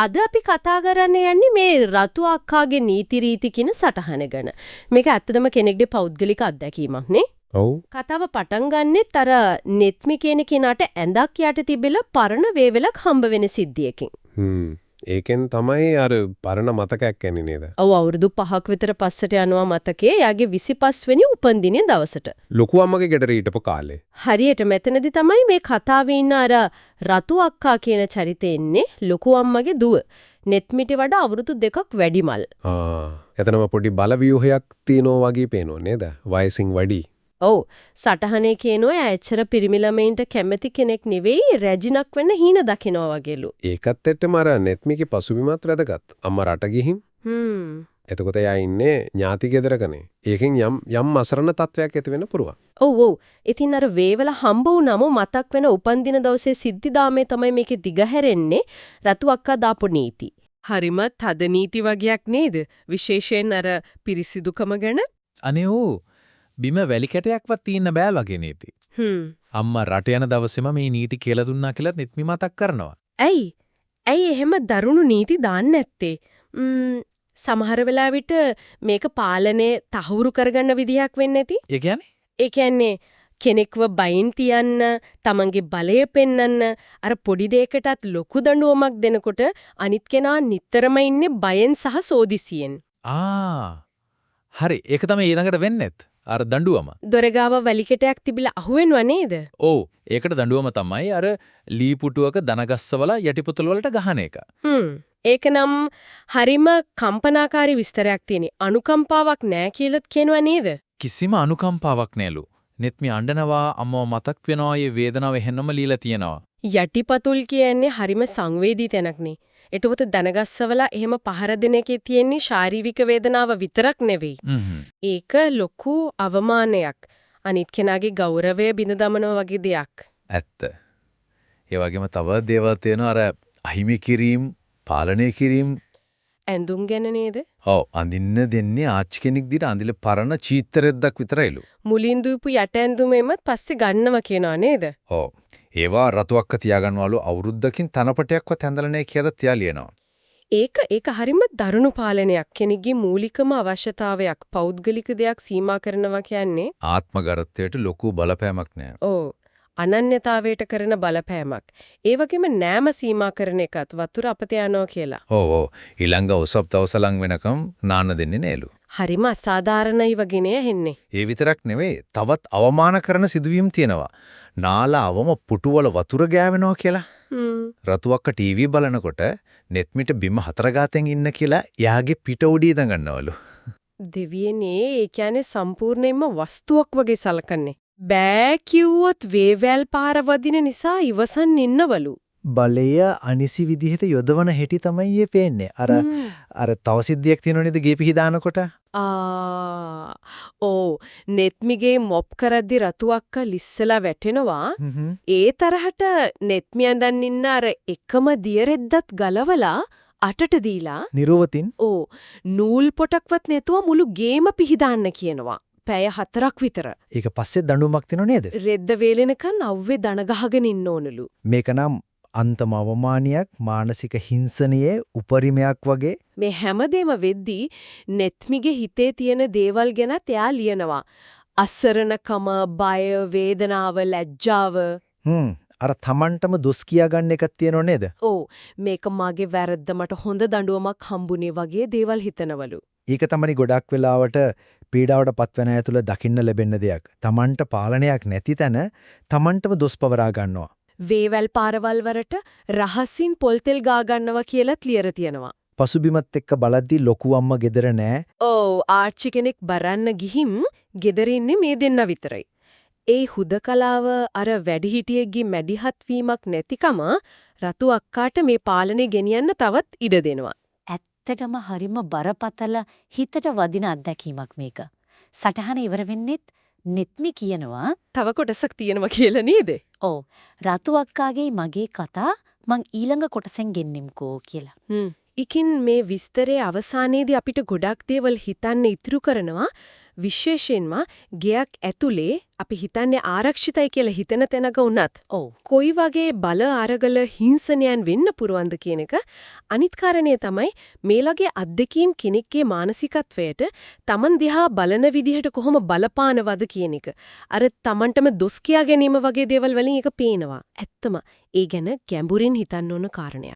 අද අපි කතා කරන්න යන්නේ මේ රතු අක්කාගේ නීති රීති කියන සටහන ගැන. මේක ඇත්තටම කෙනෙක්ගේ පෞද්ගලික අත්දැකීමක් නේ. ඔව්. කතාව පටන් ගන්නෙත් අර නෙත්මි කියන කෙනාට ඇඳක් යට තිබිලා පරණ වේවලක් හම්බ වෙන සිද්ධියකින්. ඒකෙන් තමයි අර පරණ මතකයක් එන්නේ නේද? ඔව් අවුරුදු 5ක් විතර පස්සට යනවා මතකයේ. යාගේ 25 වෙනි උපන්දිනේ දවසට. ලොකු අම්මගේ ගෙදර හිටපු කාලේ. හරියට මෙතනදි තමයි මේ කතාවේ ඉන්න අර රතු අක්කා කියන චරිතේ ඉන්නේ ලොකු අම්මගේ දුව. නෙත්මිට වඩා අවුරුදු 2ක් වැඩිමල්. එතනම පොඩි බලව්‍යුහයක් තියෙනවා වගේ පේනෝ නේද? වයසින් වැඩි. ඔව් සටහනේ කියනවා ඇච්චර පිරිමි ළමයින්ට කැමති කෙනෙක් නෙවෙයි රැජිනක් වෙන්න හීන දකිනවා වගේලු. ඒකත් එක්කම අර නෙත්මිගේ පසුබිමත් වැදගත්. අම්මා රට ගිහින්. එතකොට එයා ඉන්නේ ඥාති ගෙදරකනේ. ඒකෙන් යම් අසරණ තත්වයක් ඇති වෙන්න පුරුවා. ඔව්. ඉතින් අර වේවල හම්බ වුණම මතක් වෙන උපන්දින දවසේ සිද්ධිදාමේ තමයි මේකේ දිගහැරෙන්නේ රතු අක්කා දාපු නීති. හරිම තද නීති වගේක් නේද? විශේෂයෙන් අර පිරිසිදුකම ගැන. අනේ ඕ බිම වැලි කැටයක්වත් තියෙන්න බෑ වගේ නීති. අම්මා රට යන දවසේම මේ නීති කියලා දුන්නා කියලා නෙත්මි මතක් කරනවා. ඇයි එහෙම දරුණු නීති දාන්නේ නැත්තේ? සමහර වෙලාවට මේක පාලනේ තහවුරු කරගන්න විදියක් වෙන්නේ නැති. ඒ කියන්නේ කෙනෙක්ව බයින් තියන්න, තමන්ගේ බලය පෙන්වන්න, අර පොඩි දෙයකටත් ලොකු දඬුවමක් දෙනකොට අනිත් කෙනා නිතරම ඉන්නේ බයෙන් සහ සෝදිසියෙන්. හරි ඒක තමයි ඊළඟට වෙන්නේත්. අර දඬුවම. දොරගාව වැලිකටයක් තිබිලා අහුවෙනව නේද? ඔව්. ඒකට දඬුවම තමයි අර ලී පුටුවක දනගස්සවල යටිපොතුල් වලට ගහන එක. ඒකනම් හරිම කම්පනාකාරී විස්තරයක් තියෙන. අනුකම්පාවක් නැහැ කියලාත් කියනවා නේද? කිසිම අනුකම්පාවක් නෑලු. නෙත්මි අඬනවා අම්මව මතක් වෙනවා මේ වේදනාව එහෙන්නම ලීලා තියෙනවා. යටිපතුල් කියන්නේ හරිම සංවේදී තැනක්නේ. එතකොට දනගස්සවලා එහෙම පහර දෙන එකේ තියෙන්නේ ශාරීරික වේදනාව විතරක් නෙවෙයි. ඒක ලොකු අවමානයක්. අනිත් කෙනාගේ ගෞරවය බිඳ දමනවා වගේ දෙයක්. ඇත්ත. ඒ වගේම තව දේවල් තියෙනවා අර අහිමි කිරීම, පාලනය කිරීම. ඇඳුම් ගැන නේද? ඔව් අඳින්න දෙන්නේ ආච්චි කෙනෙක් දිහා අඳිල පරණ චීත්තරෙද්දක් විතරයිලු. මුලින් දූපු යට ඇඳුමෙමත් පස්සේ ගන්නවා කියනවා නේද? ඔව්. ඒවා රතුවක්ක තියාගන්නවලු අවුරුද්දකින් තනපටයක්වත් ඇඳලා නැහැ කියලා තියා ලියනවා. ඒක හරිම දරුණු පාලනයක්. කෙනෙක්ගේ මූලිකම අවශ්‍යතාවයක් පෞද්ගලික දෙයක් සීමා කරනවා කියන්නේ ආත්මගතයට ලොකු බලපෑමක් නෑ. ඔව්. අනන්‍යතාවයට කරන බලපෑමක්. ඒ වගේම නෑම සීමා කරන එකත් වතුර අපත යනවා කියලා. ඔව්. ඊළඟ උසප් දවසලන් වෙනකම් නාන්න දෙන්නේ නෑලු. හරිම අසාධාරණයි වගේ නේ ඇහෙන්නේ. ඒ විතරක් නෙවෙයි තවත් අවමාන කරන සිදුවීම් තියෙනවා. නාලාවම පුටුවල වතුර ගෑවෙනවා කියලා. රතුවක්ක ටීවී බලනකොට නෙත්මිට බිම හතර ගාතෙන් ඉන්න කියලා එයාගේ පිට උඩී දඟන්නවලු. දෙවියනේ ඒ කියන්නේ සම්පූර්ණයෙන්ම වස්තුවක් වගේ සලකන්නේ. බෑ කිව්වොත් වේවැල් පාර වදින නිසා ඉවසන් ඉන්නවලු. බලය අනිසි විදිහට යොදවන හැටි තමයි මේ පේන්නේ. අර තව සිද්ධියක් තියෙනව නේද ගේ පිහි දානකොට? නෙත්මිගේ මොප් කරද්දි රතුවක්ක ලිස්සලා වැටෙනවා. ඒ තරහට නෙත්මි ඇඳන් ඉන්න අර එකම දියරෙද්දත් ගලවලා අටට දීලා නිරෝවතින් නූල් පොටක්වත් නැතුව මුළු ගේම පිහි දාන්න කියනවා. පැය 4ක් විතර. ඒක පස්සේ දඬුවමක් තියෙනව නේද? රෙද්ද වේලෙනකන් අවුවේ දන ගහගෙන ඉන්න ඕනලු. මේක නම් අන්තම අවමානියක් මානසික හිංසනයේ උපරිමයක් වගේ. මේ හැමදේම වෙද්දී නෙත්මිගේ හිතේ තියෙන දේවල් ගැන එයා ලියනවා. අසරණකම, බය, වේදනාව, ලැජ්ජාව. අර තමන්ටම දොස් කියා ගන්න එකක් තියෙනව නේද? ඔව්. මේක මගේ වැරද්ද මට හොඳ දඬුවමක් හම්බුනේ වගේ දේවල් හිතනවලු. ඒක තමයි ගොඩක් වෙලාවට පීඩාවට පත්වන අය තුළ දකින්න ලැබෙන දෙයක්. තමන්ට පාලනයක් නැති තැන තමන්ටම දොස් පවරා ගන්නවා. වේවැල් පාරවල් වලට රහසින් පොල්තෙල් ගා ගන්නවා කියලාත් ලියර තියෙනවා. පසුබිමත් එක්ක බලද්දි ලොකු අම්මා ගෙදර නෑ. ඔව් ආච්චි කෙනෙක් බරන්න ගිහින් ගෙදර ඉන්නේ මේ දෙන්න විතරයි. ඒ හුදකලාව අර වැඩිහිටියෙක්ගේ මැදිහත් වීමක් නැතිකම රතු අක්කාට මේ පාලනේ ගෙනියන්න තවත් ඉඩ දෙනවා. ඇත්තටම හරිම බරපතල හිතට වදින අත්දැකීමක් මේක. සටහන ඉවර වෙන්නෙත් නෙත්මි කියනවා තව කොටසක් තියෙනවා කියලා නේද? ඔව්. රතු අක්කාගේ මගේ කතා මං ඊළඟ කොටසෙන් ගෙන්නෙම්කෝ කියලා. ඉකින් මේ විස්තරයේ අවසානයේදී අපිට ගොඩක් දේවල් හිතන්න ඉතුරු කරනවා. විශේෂයෙන්ම ගෙයක් ඇතුලේ අපි හිතන්නේ ආරක්ෂිතයි කියලා හිතන තැනක වුණත් ඔව්. කොයි වගේ බල අරගල හිංසනයන් වෙන්න පුරවන්ද කියන එක අනිත් කාරණේ තමයි මේලගේ අත්දැකීම් කෙනෙක්ගේ මානසිකත්වයට Taman දිහා බලන විදිහට කොහොම බලපානවද කියන එක. අර Tamanටම දොස් කියා ගැනීම වගේ දේවල් වලින් ඒක පේනවා. ඇත්තම ඒ ගැන ගැඹුරින් හිතන්න ඕන කාරණයක්.